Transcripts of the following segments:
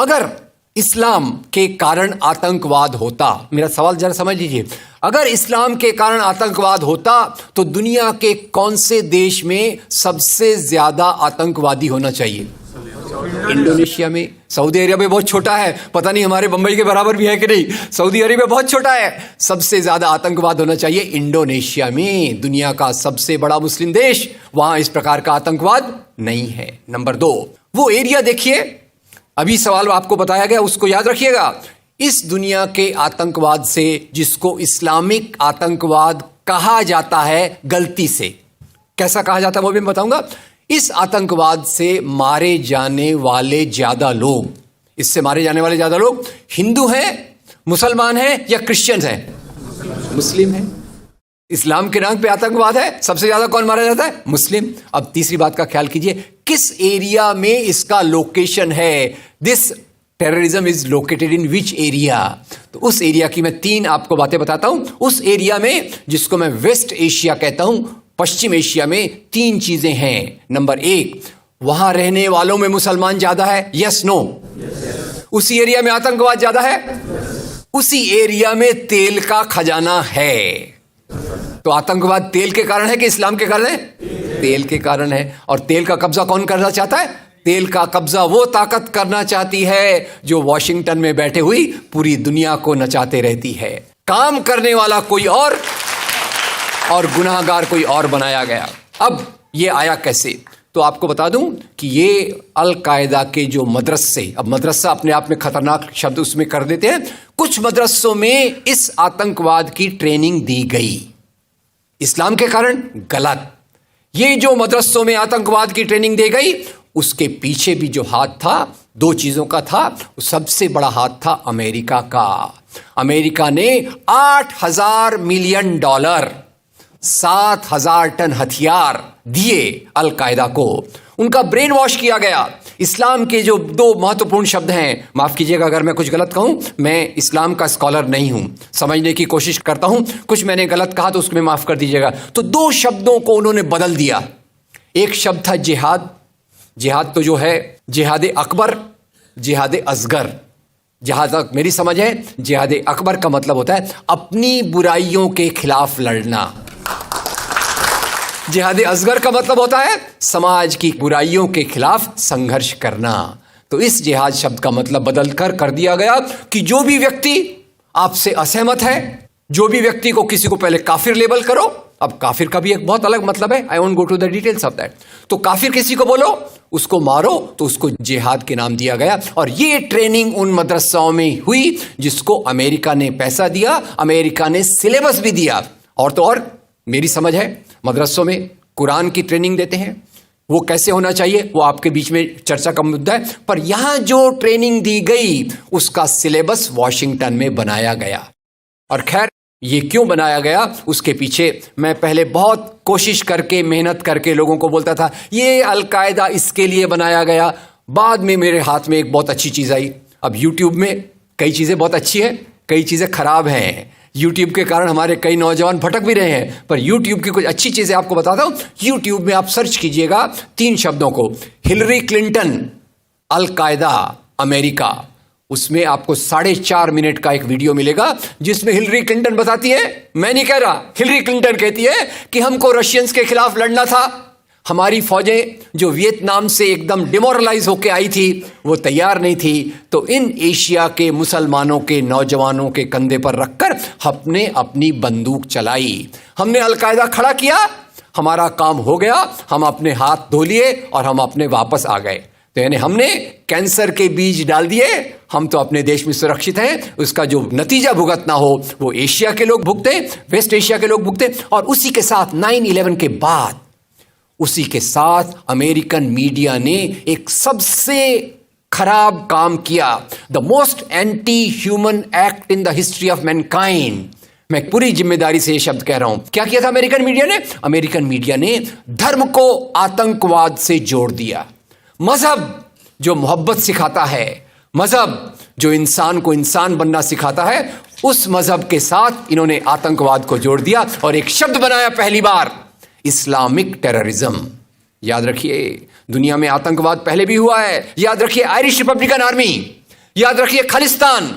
अगर इस्लाम के कारण आतंकवाद होता, मेरा सवाल जरा समझ लीजिए, अगर इस्लाम के कारण आतंकवाद होता तो दुनिया के कौन से देश में सबसे ज्यादा आतंकवादी होना चाहिए? इंडोनेशिया में। सऊदी अरेबिया बहुत छोटा है, पता नहीं हमारे बंबई के बराबर भी है कि नहीं। सऊदी अरेबिया बहुत छोटा है, सबसे ज्यादा आतंकवाद होना चाहिए इंडोनेशिया में, दुनिया का सबसे बड़ा मुस्लिम देश, वहां इस प्रकार का आतंकवाद नहीं है। नंबर 2, वो एरिया देखिए, अभी सवाल आपको बताया गया उसको याद रखिएगा। इस दुनिया के आतंकवाद से, जिसको इस्लामिक आतंकवाद कहा जाता है गलती से, कैसा कहा जाता है वो भी मैं बताऊंगा। इस आतंकवाद से मारे जाने वाले ज्यादा लोग, इससे मारे जाने वाले ज्यादा लोग हिंदू हैं, मुसलमान हैं या क्रिश्चियंस हैं? मुस्लिम हैं। इस्लाम के नाम पे आतंकवाद है, सबसे ज्यादा कौन मारा जाता है? मुस्लिम। अब तीसरी बात का ख्याल कीजिए, किस एरिया में इसका लोकेशन है? This terrorism is located in which area? तो उस एरिया की मैं 3 आपको बातें बताता हूं। उस एरिया में, जिसको मैं वेस्ट एशिया कहता हूं, पश्चिम एशिया में 3 चीजें हैं। नंबर 1, वहां रहने वालों में मुसलमान ज्यादा है, यस नो? उसी एरिया में आतंकवाद ज्यादा है, उसी एरिया में तेल का खजाना है। तो आतंकवाद तेल के कारण है कि इस्लाम के कारण है? तेल के कारण है। और तेल का कब्जा कौन करना चाहता है? तेल का कब्जा वो ताकत करना चाहती है जो वॉशिंगटन में बैठे हुई पूरी दुनिया को नचाते रहती है। काम करने वाला कोई और गुनाहगार कोई और बनाया गया। अब ये आया कैसे? तो आपको बता दूं कि ये अल कायदा के जो मदरसे, अब मदरसा अपने आप में खतरनाक शब्द उसमें कर देते हैं, कुछ मदरसों में इस आतंकवाद की ट्रेनिंग दी गई। इस्लाम के कारण गलत। ये जो मदरसों में आतंकवाद की ट्रेनिंग दी गई, उसके पीछे भी जो हाथ था 2 चीजों का था। सबसे बड़ा हाथ था अमेरिका का। अमेरिका ने $8,000 मिलियन, 7,000 टन हथियार दिए अल कायदा को। उनका ब्रेन वॉश किया गया। इस्लाम के जो 2 महत्वपूर्ण शब्द हैं, माफ कीजिएगा अगर मैं कुछ गलत कहूं, मैं इस्लाम का स्कॉलर नहीं हूं, समझने की कोशिश करता हूं, कुछ मैंने गलत कहा तो उसको मैं माफ कर दीजिएगा। तो 2 शब्दों को उन्होंने बदल दिया। एक शब्द था जिहाद। जिहाद तो जो है जिहाद अकबर, जिहाद असगर। जहां तक मेरी समझ है, जिहाद अकबर का मतलब होता है अपनी बुराइयों के खिलाफ लड़ना। जिहाद असगर का मतलब होता है समाज की बुराइयों के खिलाफ संघर्ष करना। तो इस जिहाद शब्द का मतलब बदलकर कर दिया गया कि जो भी व्यक्ति आपसे असहमत है, जो भी व्यक्ति को, किसी को पहले काफिर लेबल करो। अब काफिर का भी एक बहुत अलग मतलब है, I won't go to the details of that. तो काफिर किसी को बोलो, उसको मारो, तो उसको जिहाद के नाम दिया गया। और ये ट्रेनिंग उन मदरसाओं में हुई जिसको अमेरिका ने पैसा दिया, अमेरिका ने सिलेबस भी दिया। और तो और मेरी समझ है, मदरसों में कुरान की ट्रेनिंग देते हैं, वो कैसे होना चाहिए वो आपके बीच में चर्चा का मुद्दा है। पर यहां जो ट्रेनिंग दी गई उसका सिलेबस वॉशिंगटन में बनाया गया। और खैर ये क्यों बनाया गया, उसके पीछे मैं पहले बहुत कोशिश करके, मेहनत करके लोगों को बोलता था ये अल कायदा इसके लिए बनाया गया। बाद में मेरे हाथ में एक बहुत अच्छी चीज आई। अब यूट्यूब में कई चीजें बहुत अच्छी है, कई चीजें खराब हैं। यूट्यूब के कारण हमारे कई नौजवान भटक भी रहे हैं, पर यूट्यूब की कुछ अच्छी चीजें आपको बताता हूं। यूट्यूब में आप सर्च कीजिएगा 3 शब्दों को, हिलरी क्लिंटन, अल कायदा, अमेरिका। उसमें आपको 4.5 मिनट का एक वीडियो मिलेगा जिसमें हिलरी क्लिंटन बताती है, मैं नहीं कह रहा, हिलरी क्लिंटन कहती है कि हमको रशियंस के खिलाफ लड़ना था। हमारी फौजें जो वियतनाम से एकदम डिमोरलाइज होकर आई थी वो तैयार नहीं थी। तो इन एशिया के मुसलमानों के नौजवानों के कंधे पर रखकर हमने अपनी बंदूक चलाई, हमने अल कायदा खड़ा किया, हमारा काम हो गया, हम अपने हाथ धो लिए और हम अपने वापस आ गए। तो यानी हमने कैंसर के बीज डाल दिए, हम तो अपने देश में सुरक्षित हैं। उसका जो नतीजा भुगतना हो वो एशिया के लोग भुगते, वेस्ट एशिया के लोग भुगते। और उसी के साथ 9/11 के बाद, उसी के साथ अमेरिकन मीडिया ने एक सबसे खराब काम किया, the most anti human act in the history of Mankind. मैं पूरी जिम्मेदारी से ये शब्द कह रहा हूं। क्या किया था अमेरिकन मीडिया ने? अमेरिकन मीडिया ने धर्म को आतंकवाद से जोड़ दिया। मजहब जो मोहब्बत सिखाता है, मजहब जो इंसान को इंसान बनना सिखाता है, उस मजहब के साथ इन्होंने आतंकवाद को जोड़ दिया और एक शब्द बनाया पहली बार, इस्लामिक टेररिज्म। याद रखिए, दुनिया में आतंकवाद पहले भी हुआ है। याद रखिए, आयरिश रिपब्लिकन आर्मी, याद रखिए खालिस्तान,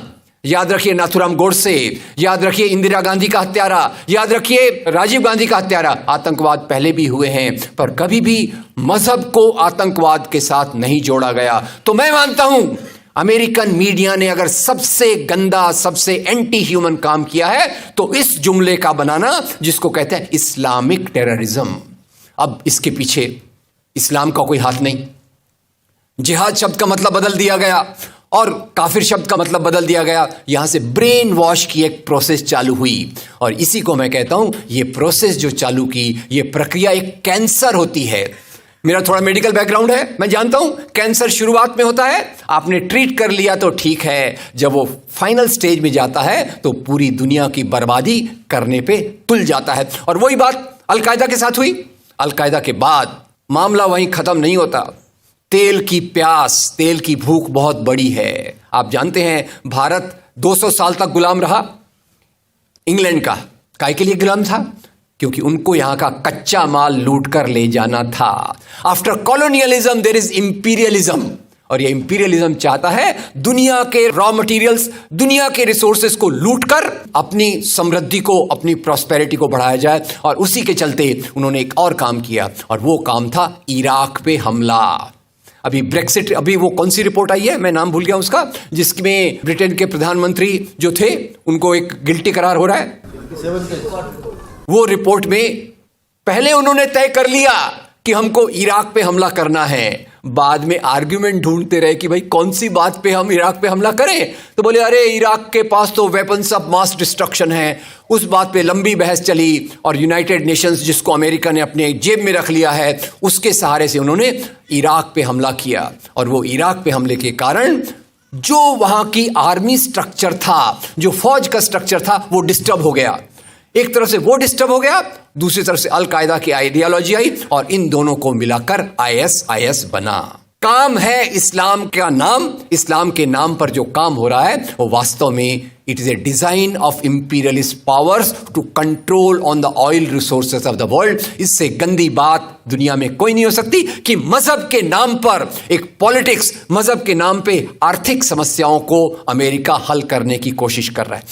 याद रखिए नाथुराम गोडसे, याद रखिए इंदिरा गांधी का हत्यारा, याद रखिए राजीव गांधी का हत्यारा। आतंकवाद पहले भी हुए हैं, पर कभी भी मजहब को आतंकवाद के साथ नहीं जोड़ा गया। तो मैं मानता हूं अमेरिकन मीडिया ने अगर सबसे गंदा, सबसे एंटी ह्यूमन काम किया है तो इस जुमले का बनाना जिसको कहते हैं इस्लामिक टेररिज्म। अब इसके पीछे इस्लाम का कोई हाथ नहीं। जिहाद शब्द का मतलब बदल दिया गया और काफिर शब्द का मतलब बदल दिया गया। यहां से ब्रेन वॉश की एक प्रोसेस चालू हुई और इसी को मैं कहता हूं ये प्रोसेस जो चालू की, ये प्रक्रिया एक कैंसर होती है। मेरा थोड़ा मेडिकल बैकग्राउंड है, मैं जानता हूं कैंसर शुरुआत में होता है, आपने ट्रीट कर लिया तो ठीक है, जब वो फाइनल स्टेज में जाता है तो पूरी दुनिया की बर्बादी करने पे तुल जाता है। और वही बात अलकायदा के साथ हुई। अलकायदा के बाद मामला वहीं खत्म नहीं होता। तेल की प्यास, तेल की भूख बहुत बड़ी है। आप जानते हैं भारत 200 साल तक गुलाम रहा इंग्लैंड का। काहे के लिए गुलाम था? क्योंकि उनको यहां का कच्चा माल लूट कर ले जाना था। After colonialism there is imperialism, और ये इंपीरियलिज्म चाहता है दुनिया के रॉ मटेरियल्स, दुनिया के रिसोर्सेस को लूटकर अपनी समृद्धि को, अपनी प्रॉस्पेरिटी को बढ़ाया जाए। और उसी के चलते उन्होंने एक और काम किया और वो काम था इराक पे हमला। अभी ब्रेक्सिट, अभी वो कौन सी रिपोर्ट आई है, मैं नाम भूल गया उसका, जिसमें ब्रिटेन के प्रधानमंत्री जो थे उनको एक गिल्टी करार हो रहा है। वो रिपोर्ट में पहले उन्होंने तय कर लिया कि हमको इराक पे हमला करना है, बाद में आर्ग्यूमेंट ढूंढते रहे कि भाई कौन सी बात पे हम इराक पे हमला करें। तो बोले अरे इराक के पास तो वेपन्स ऑफ मास डिस्ट्रक्शन है। उस बात पे लंबी बहस चली और यूनाइटेड नेशंस, जिसको अमेरिका ने अपने जेब में रख लिया है, उसके सहारे से उन्होंने इराक पे हमला किया। और वो इराक पे हमले के कारण जो वहां की आर्मी स्ट्रक्चर था, जो फौज का स्ट्रक्चर था, वो डिस्टर्ब हो गया। एक तरफ से वो डिस्टर्ब हो गया, दूसरी तरफ से अल कायदा की आइडियोलॉजी आई और इन दोनों को मिलाकर आईएस बना। काम है इस्लाम का नाम, इस्लाम के नाम पर जो काम हो रहा है वो वास्तव में it is a design of imperialist powers to control on the oil resources of the world. इससे गंदी बात दुनिया में कोई नहीं हो सकती कि मजहब के नाम पर एक पॉलिटिक्स, मजहब के नाम पे आर्थिक समस्याओं को अमेरिका हल करने की कोशिश कर रहा है।